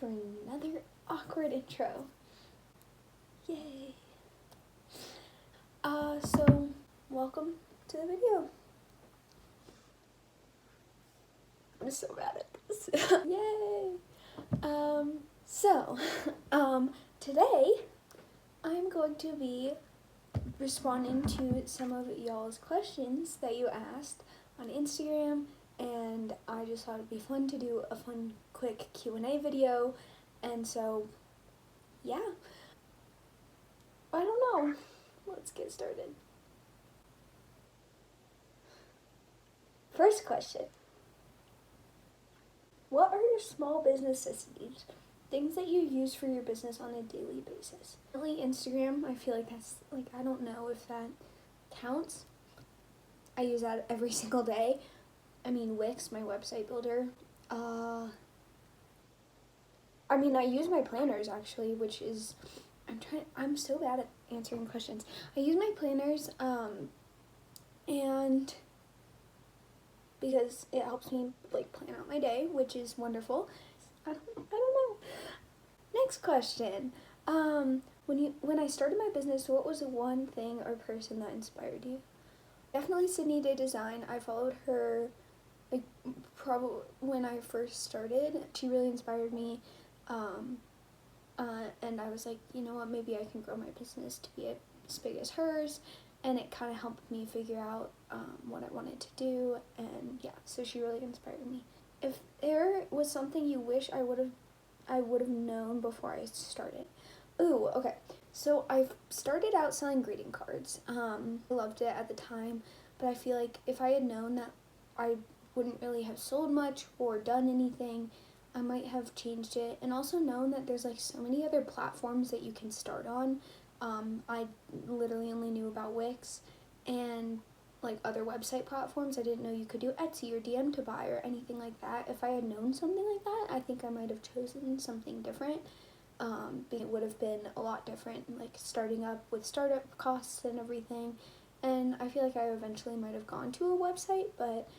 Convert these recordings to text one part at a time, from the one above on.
for another awkward intro. Yay! So welcome to the video. I'm so bad at this. Yay! Today I'm going to be responding to some of y'all's questions that you asked on Instagram, and I just thought it'd be fun to do a fun, quick Q&A video, and so, yeah. I don't know. Let's get started. First question. What are your small business necessities? Things that you use for your business on a daily basis. Currently, Instagram, I feel like that's, I don't know if that counts. I use that every single day. I mean, Wix, my website builder. I use my planners, actually, which is, I'm so bad at answering questions. I use my planners, and because it helps me, plan out my day, which is wonderful. I don't know. Next question. When I started my business, what was the one thing or person that inspired you? Definitely Sydney Day Design. I followed her, probably when I first started. She really inspired me. And I was like, you know what, maybe I can grow my business to be as big as hers, and it kind of helped me figure out what I wanted to do, and yeah, so she really inspired me. If there was something you wish I would have known before I started. Ooh, okay. So I started out selling greeting cards. I loved it at the time, but I feel like if I had known that I wouldn't really have sold much or done anything, I might have changed it, and also known that there's so many other platforms that you can start on. I literally only knew about Wix and other website platforms. I didn't know you could do Etsy or DM to buy or anything like that. If I had known something like that, I think I might have chosen something different. It would have been a lot different, starting up with startup costs and everything. And I feel like I eventually might have gone to a website, but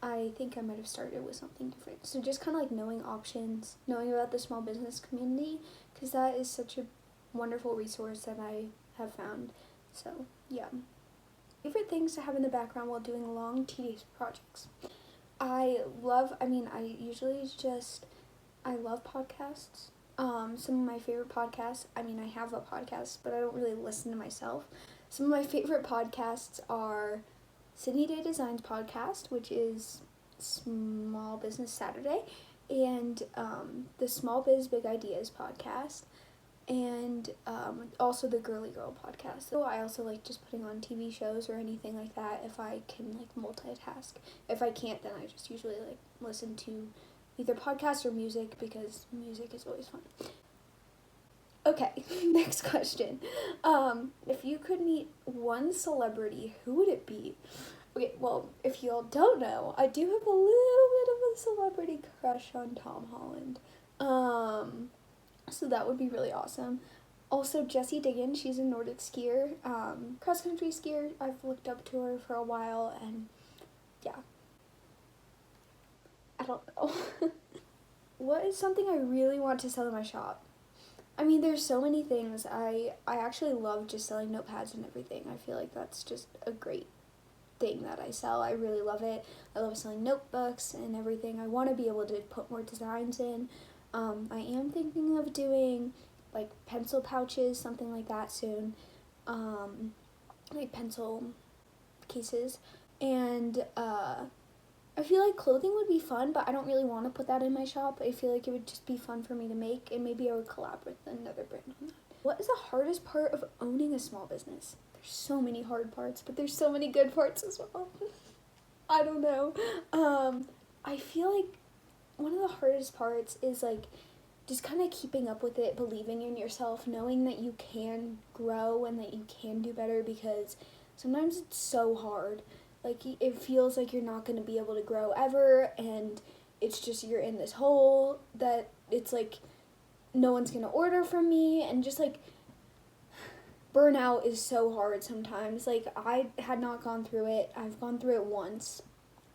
I think I might have started with something different. So just kind of knowing options, knowing about the small business community, because that is such a wonderful resource that I have found. So yeah. Favorite things to have in the background while doing long, tedious projects. I love podcasts. Some of my favorite podcasts, I have a podcast, but I don't really listen to myself. Some of my favorite podcasts are Sydney Day Designs podcast, which is Small Business Saturday, and the Small Biz Big Ideas podcast, and also the Girly Girl podcast. So I also like just putting on TV shows or anything like that if I can multitask. If I can't, then I just usually listen to either podcasts or music, because music is always fun. Okay, next question. If you could meet one celebrity, who would it be? Okay, well, if y'all don't know, I do have a little bit of a celebrity crush on Tom Holland. So that would be really awesome. Also, Jessie Diggins, she's a Nordic skier, cross-country skier. I've looked up to her for a while, and yeah. I don't know. What is something I really want to sell in my shop? There's so many things. I actually love just selling notepads and everything. I feel like that's just a great thing that I sell. I really love it. I love selling notebooks and everything. I want to be able to put more designs in. I am thinking of doing pencil pouches, something like that soon. Pencil cases. And I feel like clothing would be fun, but I don't really want to put that in my shop. I feel like it would just be fun for me to make, and maybe I would collab with another brand on that. What is the hardest part of owning a small business? There's so many hard parts, but there's so many good parts as well. I don't know. I feel like one of the hardest parts is just kind of keeping up with it, believing in yourself, knowing that you can grow and that you can do better, because sometimes it's so hard. It feels like you're not going to be able to grow ever, and it's just you're in this hole that it's no one's going to order from me, and just burnout is so hard sometimes. I had not gone through it. I've gone through it once,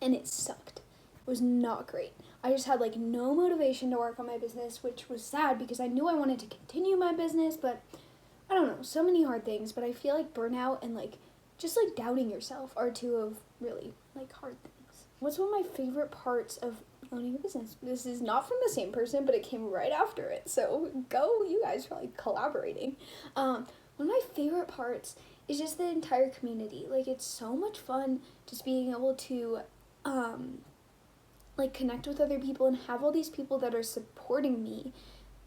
and it sucked. It was not great. I just had like no motivation to work on my business, which was sad because I knew I wanted to continue my business, but I don't know, so many hard things. But I feel like burnout and like just like doubting yourself are two of really like hard things. What's one of my favorite parts of owning a business? This is not from the same person, but it came right after it. So go, you guys, for like collaborating. One of my favorite parts is just the entire community. Like, it's so much fun just being able to like connect with other people and have all these people that are supporting me.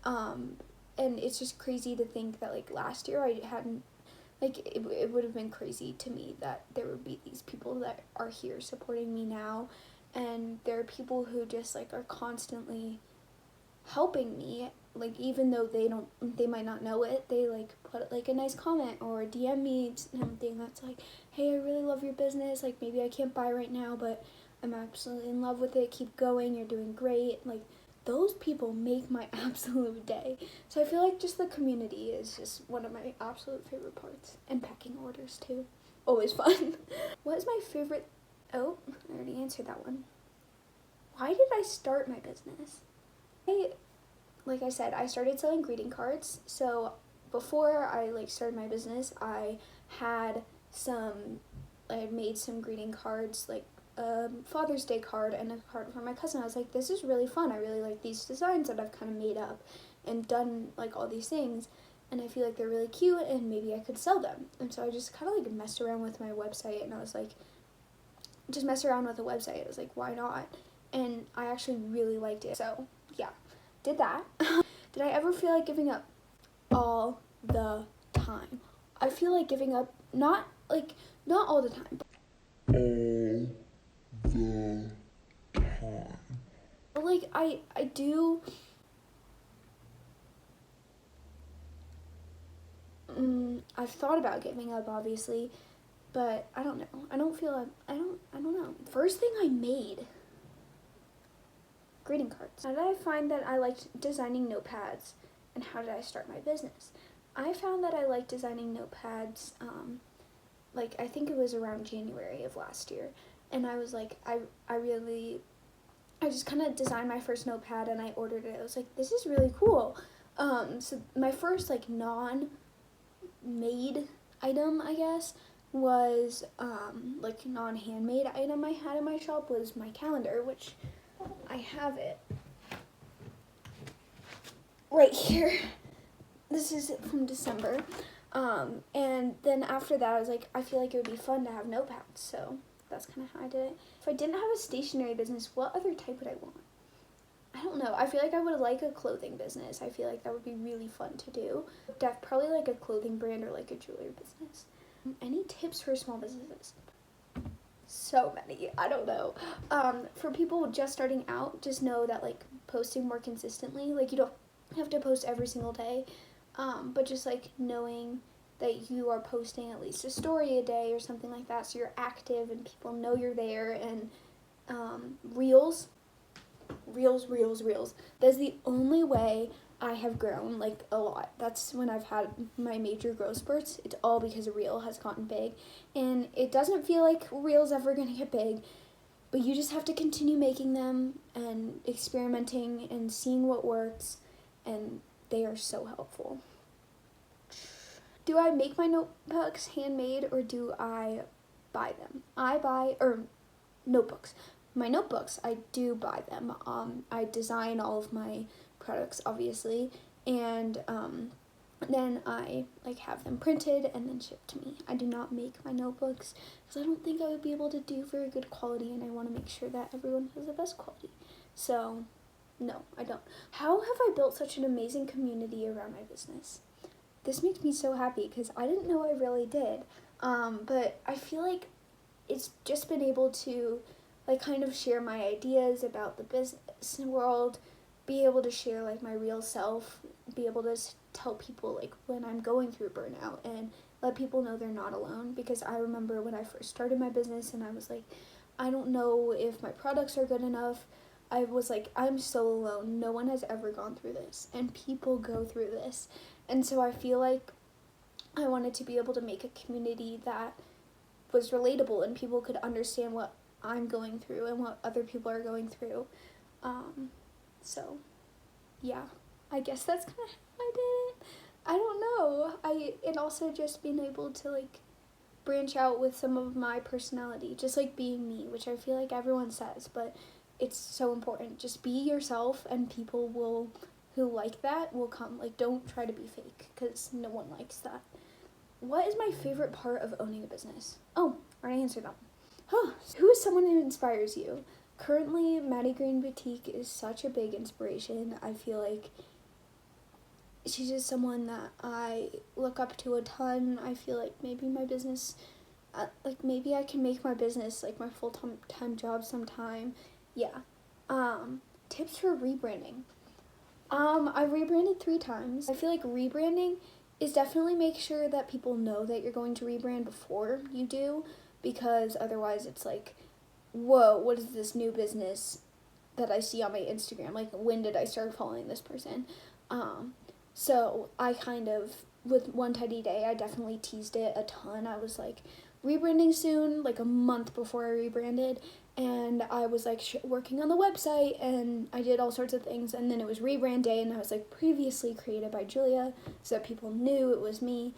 And it's just crazy to think that like last year I hadn't, like it would have been crazy to me that there would be these people that are here supporting me now. And there are people who just like are constantly helping me, like even though they might not know it, they like put like a nice comment or DM me something that's like, hey, I really love your business, like maybe I can't buy right now, but I'm absolutely in love with it, keep going, you're doing great. Like, those people make my absolute day. So I feel like just the community is just one of my absolute favorite parts. And packing orders too, always fun. What is my favorite? Oh, I already answered that one. Why did I start my business? Like I said, I started selling greeting cards. So before I like started my business, I had made some greeting cards, like a Father's Day card and a card for my cousin. I was like, this is really fun. I really like these designs that I've kind of made up and done like all these things. And I feel like they're really cute and maybe I could sell them. And so I just kind of like messed around with my website and I was like, just mess around with the website. I was like, why not? And I actually really liked it. So yeah, did that. Did I ever feel like giving up? All the time. I feel like giving up, not all the time. All the time. But like I do. I've thought about giving up, obviously, but I don't know. I don't feel like I don't know. First thing I made, greeting cards. How did I find that I liked designing notepads, and how did I start my business? I found that I liked designing notepads, like I think it was around January of last year, and I was like, I just kind of designed my first notepad and I ordered it. I was like, this is really cool. So my first like non-made item, I guess, was like non-handmade item I had in my shop was my calendar, which I have it right here. This is from December. And then after that, I was like, I feel like it would be fun to have notepads, so that's kind of how I did it. If I didn't have a stationery business, what other type would I want? I don't know. I feel like I would like a clothing business. I feel like that would be really fun to do. Probably like a clothing brand or like a jewelry business. Any tips for small businesses? So many. I don't know. For people just starting out, just know that like posting more consistently, like you don't have to post every single day, but just like knowing that you are posting at least a story a day or something like that, so you're active and people know you're there. And reels. That's the only way I have grown like a lot. That's when I've had my major growth spurts. It's all because a reel has gotten big, and it doesn't feel like reel's ever gonna get big, but you just have to continue making them and experimenting and seeing what works, and they are so helpful. Do I make my notebooks handmade or do I buy them? Notebooks. My notebooks, I do buy them. I design all of my products, obviously, and then I like have them printed and then shipped to me. I do not make my notebooks because I don't think I would be able to do very good quality, and I want to make sure that everyone has the best quality. So, no, I don't. How have I built such an amazing community around my business? This makes me so happy because I didn't know I really did. But I feel like it's just been able to like kind of share my ideas about the business world, be able to share like my real self, be able to tell people like when I'm going through burnout and let people know they're not alone. Because I remember when I first started my business and I was like, I don't know if my products are good enough. I was like, I'm so alone. No one has ever gone through this, and people go through this. And so I feel like I wanted to be able to make a community that was relatable and people could understand what I'm going through and what other people are going through. So yeah, I guess that's kind of how I did it. I don't know. And also just being able to like branch out with some of my personality, just like being me, which I feel like everyone says, but it's so important. Just be yourself, and people who like that will come. Like, don't try to be fake, because no one likes that. What is my favorite part of owning a business? Oh, I already answered that. Huh. Who is someone who inspires you? Currently, Maddie Green Boutique is such a big inspiration. I feel like she's just someone that I look up to a ton. I feel like maybe my business, maybe I can make my business like my full-time job sometime. Yeah. Tips for rebranding. I rebranded 3 times. I feel like rebranding is definitely make sure that people know that you're going to rebrand before you do, because otherwise it's like, whoa, what is this new business that I see on my Instagram? Like, when did I start following this person? So I kind of, with One Tidy Day, I definitely teased it a ton. I was like, rebranding soon, like a month before I rebranded, and I was like working on the website, and I did all sorts of things, and then it was rebrand day, and I was like, previously created by Julia, so that people knew it was me,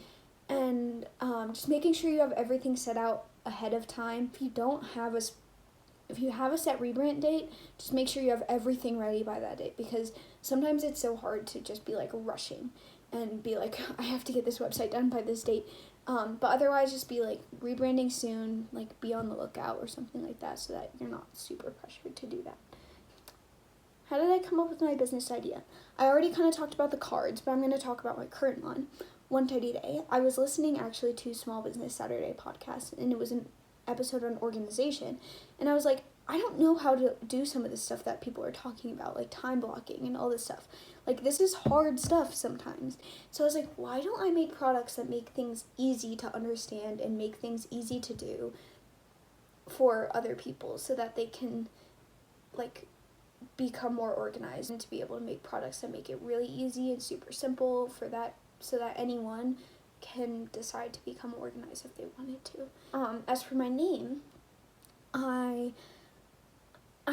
and just making sure you have everything set out ahead of time. If you have a set rebrand date, just make sure you have everything ready by that date, because sometimes it's so hard to just be like rushing and be like, I have to get this website done by this date. But otherwise, just be like, rebranding soon, like be on the lookout or something like that, so that you're not super pressured to do that. How did I come up with my business idea? I already kind of talked about the cards, but I'm going to talk about my current one, One Tidy Day. I was listening actually to Small Business Saturday podcast, and it was an episode on organization, and I was like, I don't know how to do some of the stuff that people are talking about, like time blocking and all this stuff. Like, this is hard stuff sometimes. So I was like, why don't I make products that make things easy to understand and make things easy to do for other people, so that they can like become more organized, and to be able to make products that make it really easy and super simple for that, so that anyone can decide to become organized if they wanted to. As for my name, I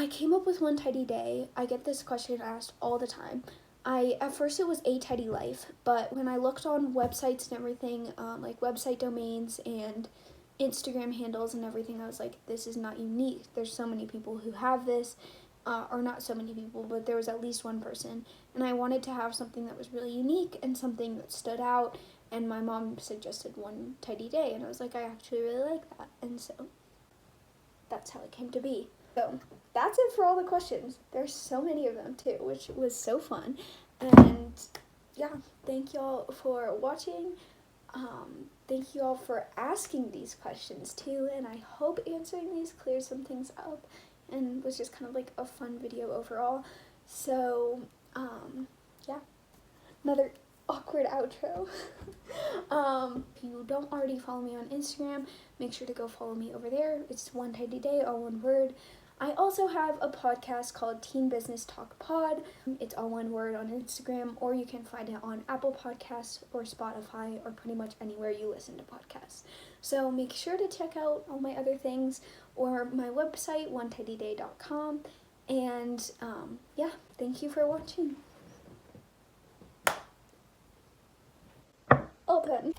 came up with One Tidy Day. I get this question asked all the time. At first it was A Tidy Life, but when I looked on websites and everything, like website domains and Instagram handles and everything, I was like, this is not unique. There's so many people who have this, or not so many people, but there was at least one person, and I wanted to have something that was really unique and something that stood out, and my mom suggested One Tidy Day, and I was like, I actually really like that, and so that's how it came to be. So that's it for all the questions. There's so many of them too, which was so fun, and yeah, thank y'all for watching. Thank you all for asking these questions too, and I hope answering these cleared some things up and was just kind of like a fun video overall. So, yeah, another awkward outro. If you don't already follow me on Instagram, make sure to go follow me over there. It's One Tidy Day, all one word. I also have a podcast called Teen Business Talk Pod. It's all one word on Instagram, or you can find it on Apple Podcasts or Spotify, or pretty much anywhere you listen to podcasts. So make sure to check out all my other things, or my website, onetidyday.com. And yeah, thank you for watching. Open.